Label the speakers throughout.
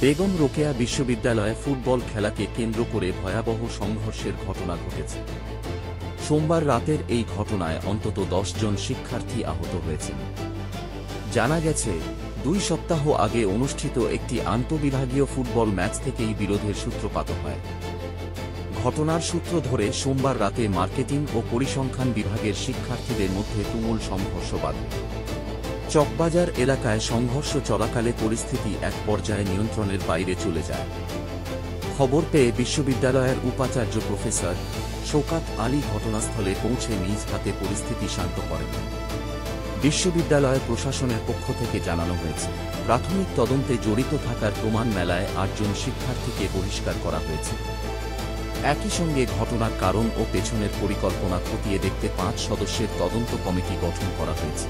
Speaker 1: বেগম রোকেয়া বিশ্ববিদ্যালয়ে ফুটবল খেলাকে কেন্দ্র করে ভয়াবহ সংঘর্ষের ঘটনা ঘটেছে। সোমবার রাতের এই ঘটনায় অন্তত 10 জন শিক্ষার্থী আহত হয়েছেন। জানা গেছে, 2 সপ্তাহ আগে অনুষ্ঠিত একটি আন্তঃবিভাগীয় ফুটবল ম্যাচ থেকেই বিরোধের সূত্রপাত হয়। ঘটনার সূত্র ধরে সোমবার রাতে মার্কেটিং ও পরিসংখ্যান বিভাগের শিক্ষার্থীদের মধ্যে তুমুল সংঘর্ষ বাধে। চকবাজার এলাকায় সংঘর্ষ চলাকালে পরিস্থিতি এক পর্যায়ে নিয়ন্ত্রণের বাইরে চলে যায়। খবর পেয়ে বিশ্ববিদ্যালয়ের উপাচার্য প্রফেসর শওকত আলী ঘটনাস্থলে পৌঁছে নিজ হাতে পরিস্থিতি শান্ত করেন। বিশ্ববিদ্যালয় প্রশাসনের পক্ষ থেকে জানানো হয়েছে, প্রাথমিক তদন্তে জড়িত থাকার প্রমাণ মেলায় 8 জন শিক্ষার্থীকে বহিষ্কার করা হয়েছে। একই সঙ্গে ঘটনার কারণ ও পেছনের পরিকল্পনা খতিয়ে দেখতে 5 সদস্যের তদন্ত কমিটি গঠন করা হয়েছে।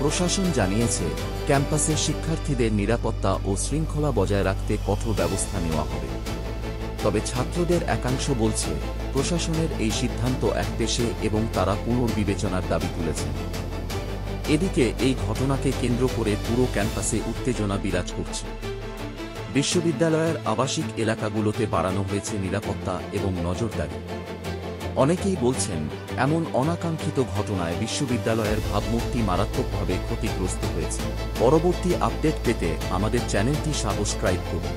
Speaker 1: প্রশাসন জানিয়েছে, ক্যাম্পাসের শিক্ষার্থীদের নিরাপত্তা ও শৃঙ্খলা বজায় রাখতে কঠোর ব্যবস্থা নেওয়া হবে। তবে ছাত্রদের একাংশ বলছে, প্রশাসনের এই সিদ্ধান্ত একপেশে এবং তারা পুনর্বিবেচনার দাবি তুলেছেন। এদিকে এই ঘটনাকে কেন্দ্র করে পুরো ক্যাম্পাসে উত্তেজনা বিরাজ করছে। বিশ্ববিদ্যালয়ের আবাসিক এলাকাগুলোতে বাড়ানো হয়েছে নিরাপত্তা এবং নজরদারি। অনেকেই বলছেন, এমন অনাকাঙ্ক্ষিত ঘটনায় বিশ্ববিদ্যালয়ের ভাবমূর্তি মারাত্মকভাবে ক্ষতিগ্রস্ত হয়েছে। পরবর্তী আপডেট পেতে আমাদের চ্যানেলটি সাবস্ক্রাইব করুন।